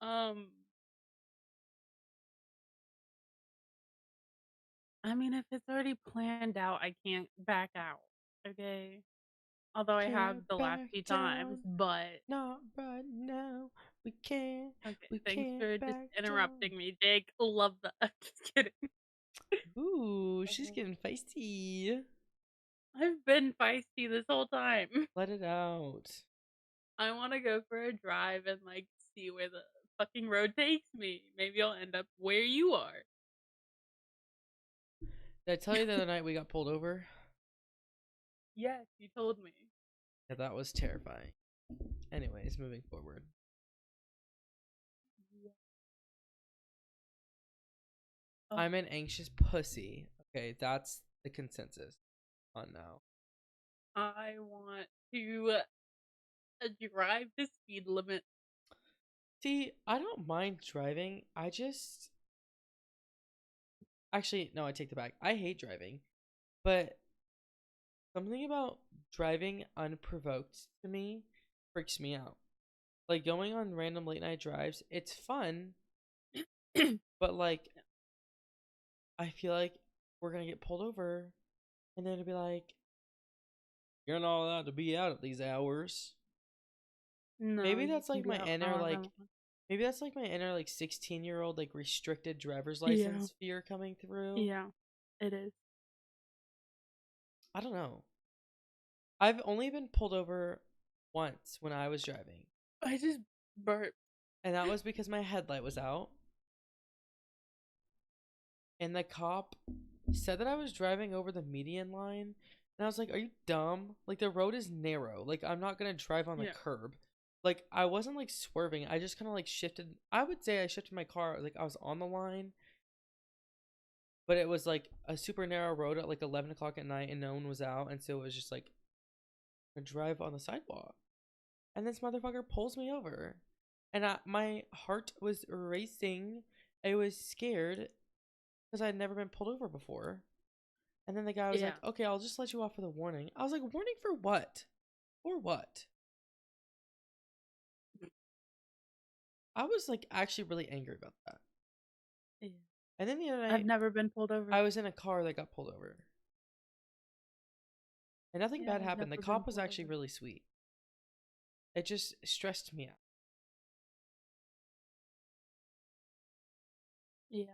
Um, I mean, if it's already planned out, I can't back out. Okay. Although I have Can't the last back few times, down. but Not right now. okay. We Thanks can't for just back down. interrupting me, Jake. Love that. Just kidding. Ooh, she's Um, getting feisty. I've been feisty this whole time. Let it out. I want to go for a drive and like see where the fucking road takes me. Maybe I'll end up where you are. Did I tell you the other night we got pulled over? Yes, you told me. Yeah, that was terrifying. Anyways, moving forward. Yeah. Oh, I'm an anxious pussy. Okay, that's the consensus on now. I want to drive the speed limit. See, I don't mind driving. I just actually no, I take the back. I hate driving, but something about driving unprovoked to me freaks me out. Like going on random late night drives, it's fun, but like I feel like we're gonna get pulled over, and then it'd be like, "You're not allowed to be out at these hours." No, Maybe you that's can like be my out inner however like long. maybe that's like my inner like 16-year-old like restricted driver's Yeah, license fear coming through. yeah, it is. I don't know. I've only been pulled over once when I was driving, I just burped. and that was because my headlight was out, and the cop said that I was driving over the median line, and I was like, "Are you dumb? Like the road is narrow. Like I'm not gonna drive on the Yeah, curb." Like I wasn't like swerving. I just kind of like shifted. I would say I shifted my car. Like I was on the line, but it was like a super narrow road at like 11 o'clock at night, and no one was out, and so it was just like a drive on the sidewalk. And this motherfucker pulls me over, and my heart was racing. I was scared because I had never been pulled over before. And then the guy was yeah, like, "Okay, I'll just let you off with a warning." I was like, "Warning for what? For what?" I was like actually really angry about that. yeah. And then the other I've night, never been pulled over. I was in a car that got pulled over, and nothing Yeah, bad I've happened. The never been cop was pulled actually over. really sweet. It just stressed me out. Yeah,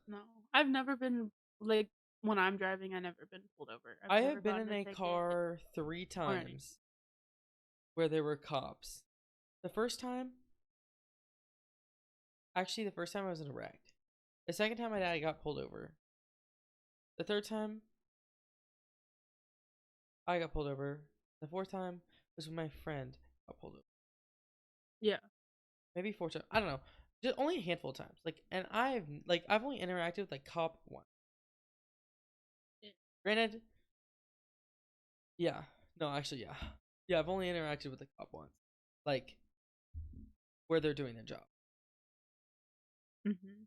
no, I've never been like when I'm driving. I never been pulled over. I've I never have been gotten in a a ticket car 3 or anything. times where there were cops. The first time, actually, the first time I was in a wreck. The second time, my dad got pulled over. The third time, I got pulled over. The fourth time was when my friend got pulled over. Yeah, Maybe 4 times. I don't know. Just only a handful of times. And I've only interacted with like cop once. yeah, Granted, yeah. No, actually, yeah. Yeah, I've only interacted with the cop once. Like where they're doing their job. hmm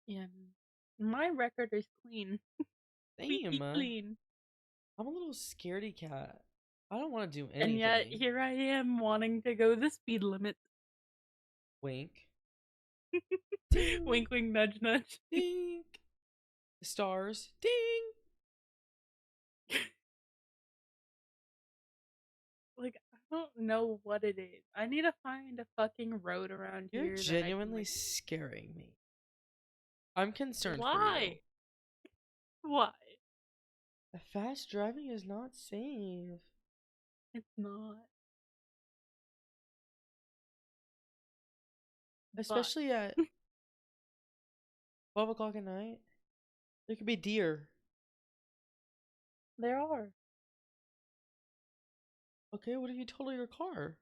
yeah. My record is clean, Damn, squeaky clean, I'm a little scaredy cat. I don't want to do and yet anything. here I am wanting to go the speed limit. Wink. Ding. Wink, wink, nudge, nudge. Ding. Stars. Ding. Like, I don't know what it is. I need to find a fucking road around You're here that I can genuinely like. scaring me. I'm concerned for you. Why? Why? Fast driving is not safe. It's not. But Especially at 12 o'clock at night. There could be deer. there are. Okay, what if you total your car?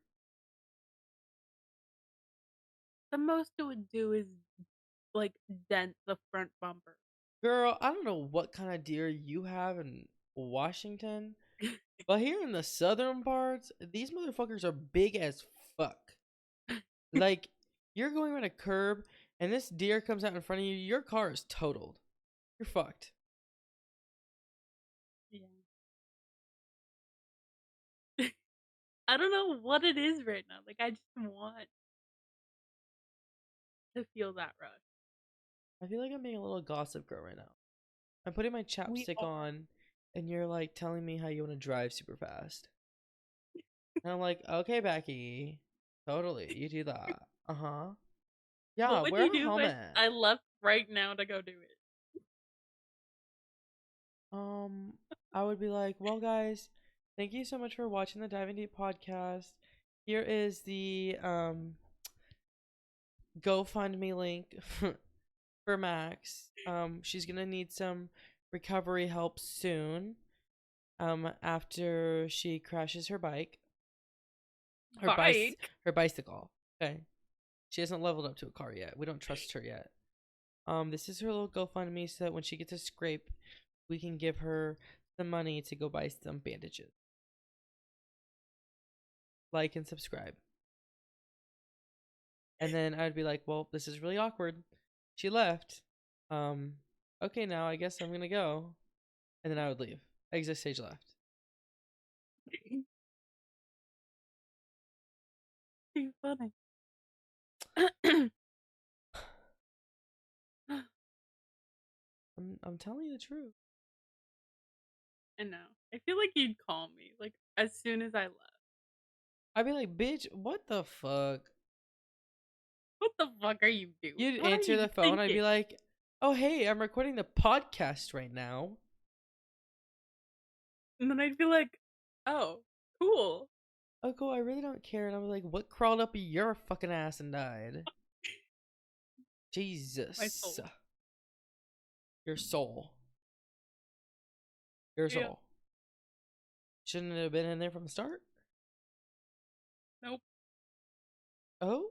The most it would do is like dent the front bumper. Girl, I don't know what kind of deer you have in Washington, but here in the southern parts, these motherfuckers are big as fuck. Like, you're going around a curb and this deer comes out in front of you, your car is totaled. You're fucked. Yeah. I don't know what it is right now. Like I just want to feel that rush. I feel like I'm being a little gossip girl right now. I'm putting my We chapstick are. on, and you're like telling me how you want to drive super fast. And I'm like, okay, Becky. Totally. You do that. Uh huh. What Yeah, would wear you a do if helmet. I left right now to go do it? Um, I would be like, well, guys, thank you so much for watching the Diving Deep podcast. Here is the GoFundMe link for Max. She's gonna need some recovery help soon. After she crashes her bike, her bice, Bike. her bicycle. Okay, she hasn't leveled up to a car yet. We don't trust her yet. This is her little GoFundMe so that when she gets a scrape, we can give her the money to go buy some bandages. Like and subscribe. And then I'd be like, well, this is really awkward. She left. Um, okay, now I guess I'm gonna go. And then I would leave. Exit stage left. Too funny. I'm telling you the truth. I know. I feel like you'd call me like as soon as I left. I'd be like, bitch, what the fuck? What the fuck are you doing? You'd What are answer you the phone. I'd be thinking? like, oh hey, I'm recording the podcast right now. And then I'd be like, oh, cool. Oh cool, I really don't care. And I'm like, what crawled up your fucking ass and died? My Jesus. soul. Your soul. Your Yeah. soul. Shouldn't it have been in there from the start? Nope. Oh?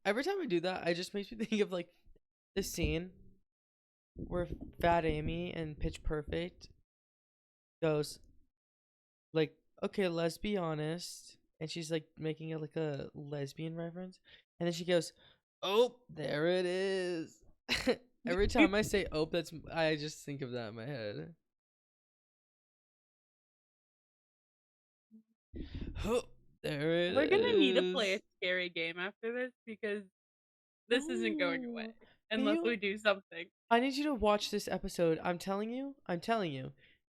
Every time I do that, it just makes me think of like this scene where Fat Amy and Pitch Perfect goes like, okay, let's be honest. And she's like making it like a lesbian reference. And then she goes, oh, there it is. Every time I say oh, I just think of that in my head. Oh, there it We're gonna need to play is. a scary game after this because this isn't going away No. Can unless you we do something. I need you to watch this episode. I'm telling you.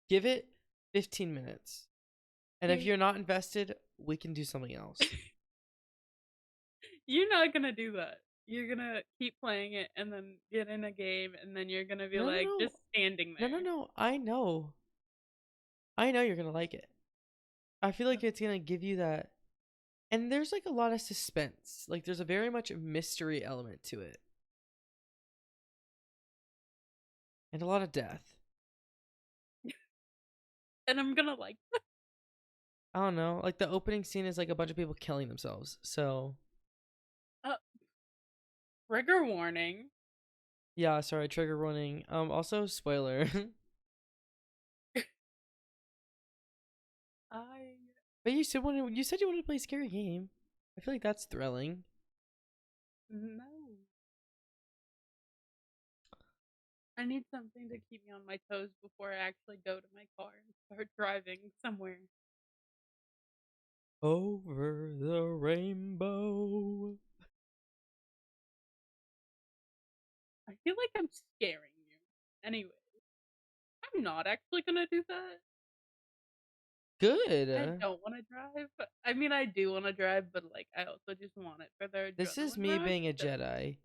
Give it 15 minutes. And if you're not invested, we can do something else. You're not gonna do that. You're gonna keep playing it and then get in a game and then you're gonna be No, no, like no. just standing No, no, there. no. I know. I know you're going to like it. I feel like it's going to give you that. And there's like a lot of suspense. Like there's a very much mystery element to it. And a lot of death. And I'm gonna like I don't know. Like the opening scene is like a bunch of people killing themselves. So, uh, trigger warning. yeah, sorry, trigger warning. Also spoiler. I But you said you wanted to play a scary game. I feel like that's thrilling. no. I need something to keep me on my toes before I actually go to my car and start driving somewhere. Over the rainbow. I feel like I'm scaring you. Anyway, I'm not actually gonna do that. I Good. don't want to drive. I mean, I do want to drive, but like, I also just want it for the This is adrenaline me rush. being a So, Jedi.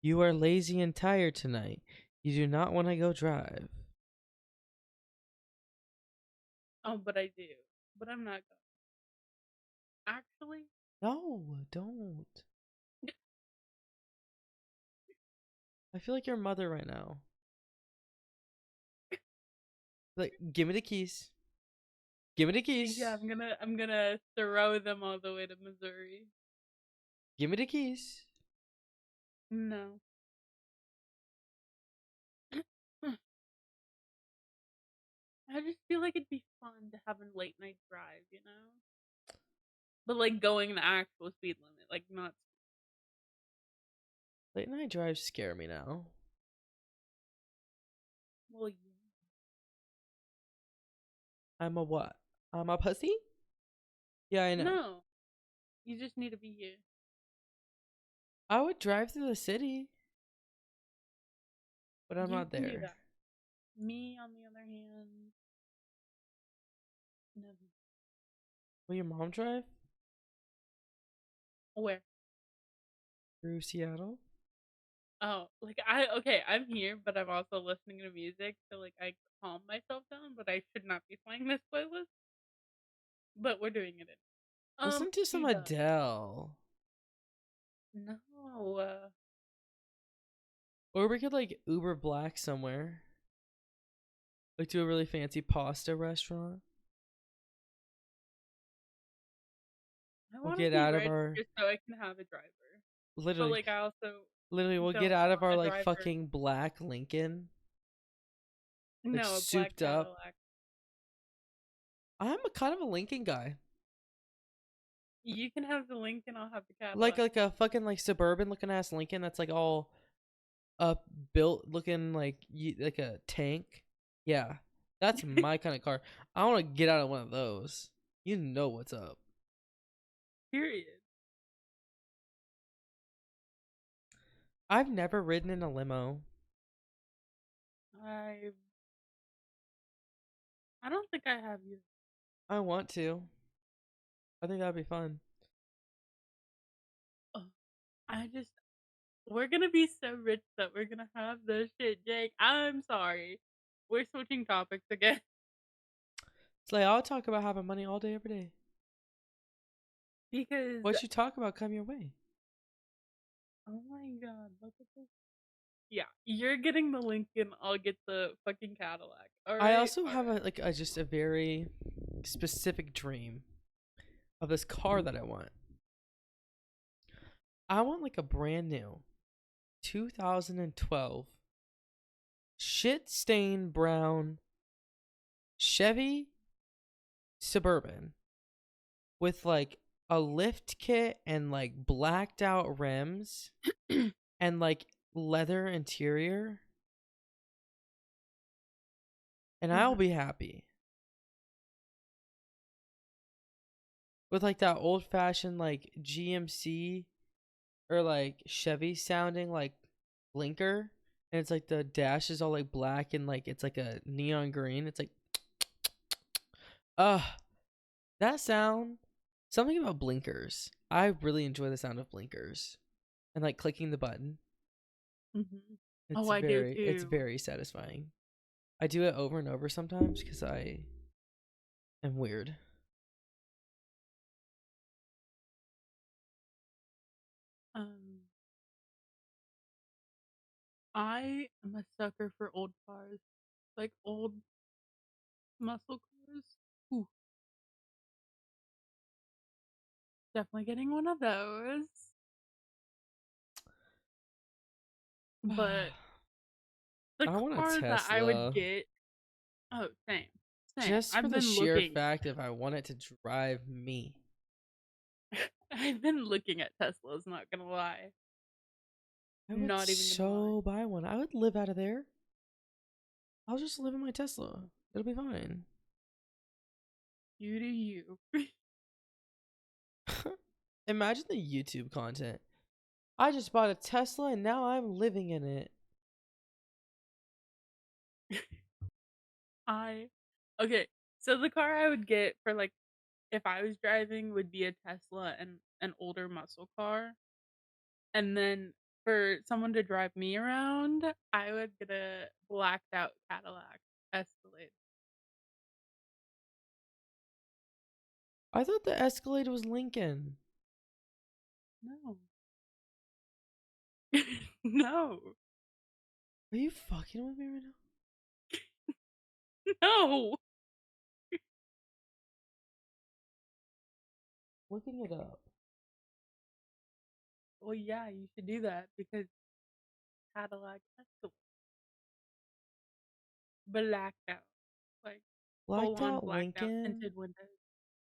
You are lazy and tired tonight. You do not want to go drive. oh, but I do. But I'm not going. Actually, No, don't. I feel like your mother right now. Like, give me the keys. Give me the yeah, keys. I'm gonna throw them all the way to Missouri. Give me the keys. No. I just feel like it'd be fun to have a late night drive, you know? But like going the actual speed limit, like not. Late night drives scare me now. Well, yeah. I'm a what? I'm a pussy? Yeah, I know. No, you just need to be here. I would drive through the city, but I'm You not can do there. that. Me, on the other hand, no. Will your mom drive Where? through Seattle? Oh, like I okay, I'm here, but I'm also listening to music, so like I calm myself down, but I should not be playing this playlist. But we're doing it. Listen to some She does. Adele. No, Or we could like Uber Black somewhere. Like to a really fancy pasta restaurant. I We'll want to get be out of rich our just so I can have a driver. But literally like I also literally we'll get don't out of want our a like driver. fucking black Lincoln. Like No, a black souped up. Cadillac. I'm a kind of a Lincoln guy. You can have the Lincoln, I'll have the Cadillac. Like a fucking like suburban looking ass Lincoln that's like all up built looking like a tank. Yeah. That's my kind of car. I want to get out of one of those. You know what's up. Period. I've never ridden in a limo. I I don't think I have you. I want to. I think that'd be fun. Oh, I just we're gonna be so rich that we're gonna have this shit, Jake. I'm sorry. We're switching topics again It's like I'll talk about having money all day, every day. because What you talk about come your way. oh my god, look at this. Yeah, you're getting the Lincoln. I'll get the fucking Cadillac. All I right, also all have right. a just a very specific dream of this car that I want. I want like a brand new 2012 shit stained brown Chevy Suburban with like a lift kit and like blacked out rims and like leather interior, and I'll Mhm. be happy with like that old fashioned like GMC or like Chevy sounding like blinker, and it's like the dash is all like black and like it's like a neon green. It's like uh that sound, something about blinkers. I really enjoy the sound of blinkers and like clicking the button. Mhm. It's Oh, I do it's too. very satisfying. I do it over and over sometimes because I am weird. Um, I am a sucker for old cars, like old muscle cars. Ooh, definitely getting one of those. But the I want a car that I would Tesla get, oh, same, same. just for the sheer fact of I want it to drive me. I've been looking at Teslas, not gonna lie. I would Not even gonna lie. so buy one. I would live out of there. I'll just live in my Tesla. It'll be fine. You do you. Imagine the YouTube content. I just bought a Tesla and now I'm living in it. I okay. So the car I would get for like if I was driving would be a Tesla and an older muscle car. And then for someone to drive me around, I would get a blacked out Cadillac Escalade. I thought the Escalade was Lincoln. No. No. Are you fucking with me right now? No. Looking it up. Well, yeah, you should do that because Cadillac Escalade blacked out. Like full Blacked on out blacked out Lincoln. tinted windows.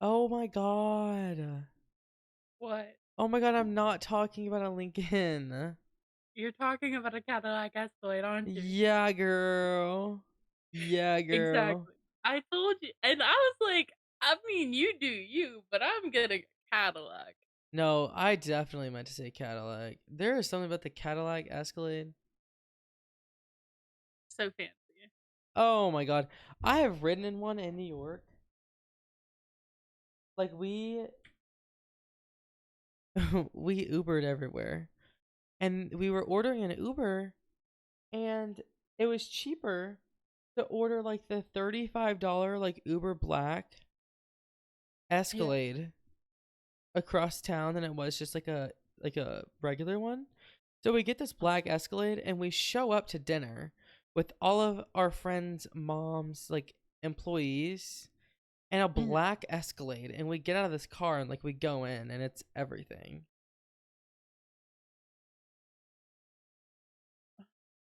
Oh my god. What? Oh my god, I'm not talking about a Lincoln. You're talking about a Cadillac Escalade, aren't you? Yeah, girl. Yeah, girl. Exactly. I told you, and I was like, I mean, you do you, but I'm getting a Cadillac. No, I definitely meant to say Cadillac. There is something about the Cadillac Escalade. So fancy. Oh my god. I have ridden in one in New York. Like we Ubered everywhere. And we were ordering an Uber and it was cheaper to order like the $35 like Uber Black Yeah. Escalade across town than it was just like a regular one. So we get this black Escalade and we show up to dinner with all of our friends' moms, like employees, and a Mhm. black Escalade, and we get out of this car and like we go in and it's everything.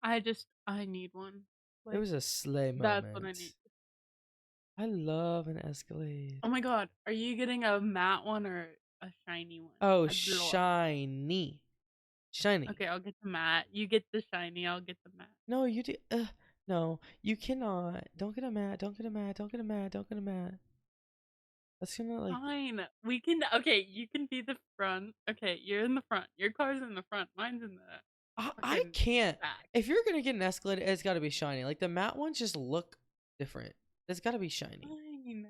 I need one. It Like was a sleigh that's what I need. moment. I love an Escalade. Oh my god, are you getting a matte one or a shiny one? Oh, A gloss. shiny. Shiny. Okay, I'll get the matte. You get the shiny, I'll get the matte. No, you do. No, you cannot. Don't get a mat. Don't get a mat. Don't get a mat. Don't get a mat. That's gonna like. Fine. We can okay, you can be the front. Okay, you're in the front. Your car's in the front. Mine's in the I fucking can't. back. If you're gonna get an Escalade, it's got to be shiny. Like the matte ones just look different. It's got to be shiny. Fine.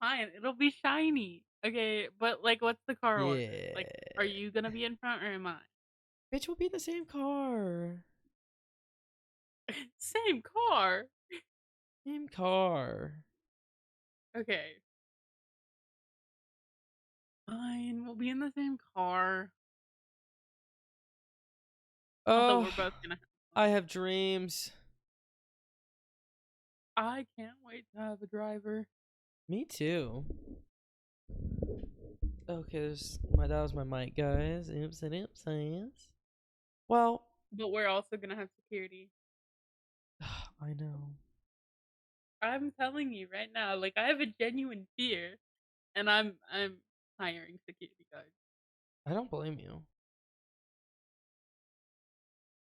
Fine. It'll be shiny. Okay, but like what's the car order? Yeah. Like, are you gonna be in front or am I? Bitch, we'll be in the same car. Same car. Same car. Okay. Fine. We'll be in the same car. Although Oh, we're both gonna have I fun. have dreams. I can't wait to have a driver. Me too. Okay, that was my mic, guys. Oops and oops, yes. Well, But we're also gonna have security. I know. I'm telling you right now, like I have a genuine fear, and I'm hiring security guards. I don't blame you.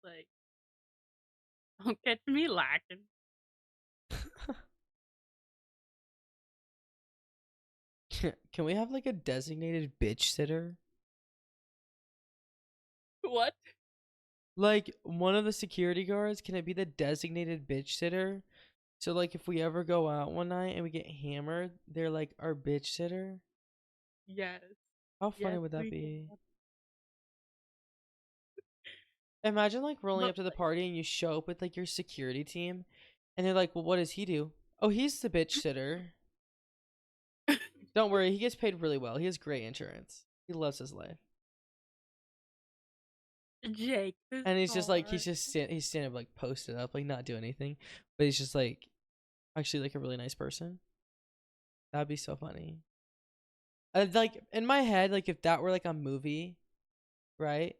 Like, don't catch me lacking. Can we have like a designated bitch sitter? What? Like one of the security guards, can it be the designated bitch sitter? So like if we ever go out one night and we get hammered, they're like our bitch sitter. Yes. How funny Yes, would that we can. be? Imagine like rolling But up to the party and you show up with like your security team and they're like, "Well, what does he do?" "Oh, he's the bitch sitter." like, "Don't worry, he gets paid really well. He has great insurance. He loves his life." Jake, this And he's just like car. he's standing like posted up, like not doing anything, but he's just like actually like a really nice person. That'd be so funny. Like in my head, like if that were like a movie, right?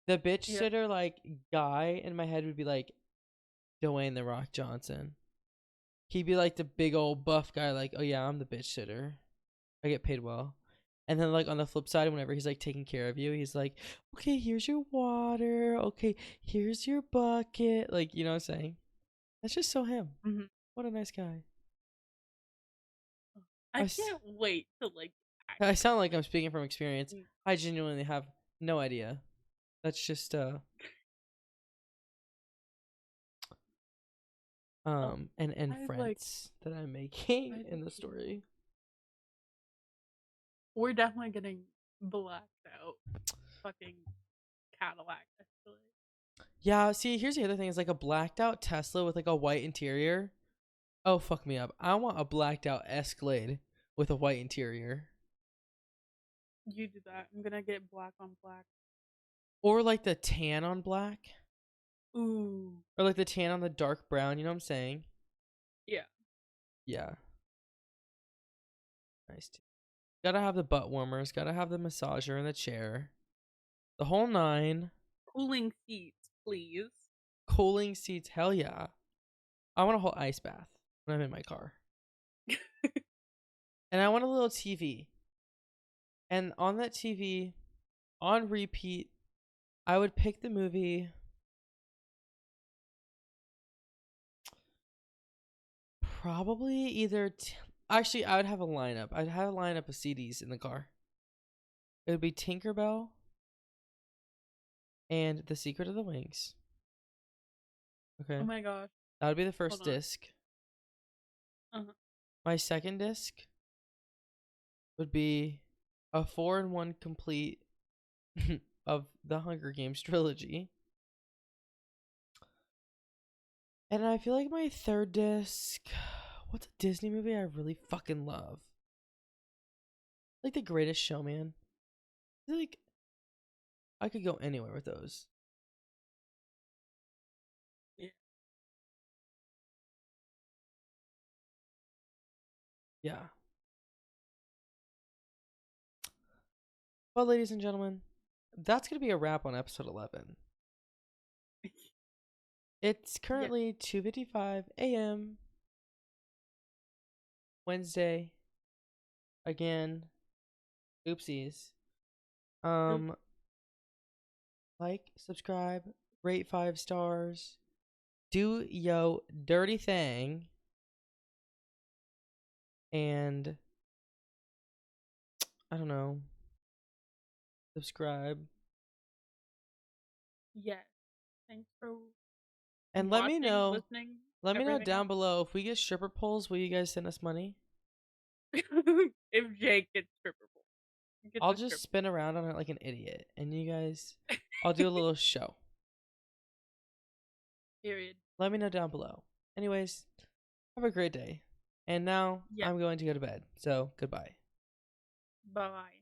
The bitch Yeah. sitter like guy in my head would be like Dwayne the Rock Johnson. He'd be like the big old buff guy, like, "Oh yeah, I'm the bitch sitter. I get paid well." And then like on the flip side, whenever he's like taking care of you, he's like, "Okay, here's your water. Okay, here's your bucket." Like, you know what I'm saying? That's just so him. Hmm. What a nice guy. I I, s- can't wait to like I actually sound like I'm like. speaking from experience. Mm, I genuinely have no idea. That's just Oh, an I like. inference that I'm making I in think the story. we're definitely getting blacked out. Fucking Cadillac, actually. Yeah, see, here's the other thing: is like a blacked out Tesla with like a white interior. Oh, fuck me up. I want a blacked out Escalade with a white interior. You do that. I'm gonna get black on black. Or like the tan on black. Ooh. Or like the tan on the dark brown, you know what I'm saying? Yeah. Yeah. Nice. Gotta have the butt warmers, gotta have the massager in the chair. The whole nine. Cooling seats, please. Cooling seats, hell yeah. I want a whole ice bath when I'm in my car. And I want a little TV. And on that TV, on repeat, I would pick the movie. Probably actually, I would have a lineup. I'd have a lineup of CDs in the car. It would be Tinkerbell and The Secret of the Wings. Oh Okay. my gosh. That would be the Hold first on. disc. Uh-huh. My second disc would be a 4-in-1 complete of the Hunger Games trilogy. And I feel like my third disc, what's a Disney movie I really fucking love? Like The Greatest Showman. I feel like I could go anywhere with those. Yeah. Yeah. Well, ladies and gentlemen, that's going to be a wrap on episode 11. It's Yeah. currently 2:55 a.m. Wednesday. Again, oopsies. Oops. Um, like, subscribe, rate 5 stars, do yo dirty thing, and I don't know, subscribe. Yes. Thanks for And watching, listening, let me know everything down else. below if we get stripper poles, will you guys send us money? If Jake gets stripper pole, gets I'll a just stripper. spin around on it like an idiot, and you guys, I'll do a little show. Period. Let me know down below. Anyways, have a great day. And now Yeah. I'm going to go to bed. So, goodbye. Bye.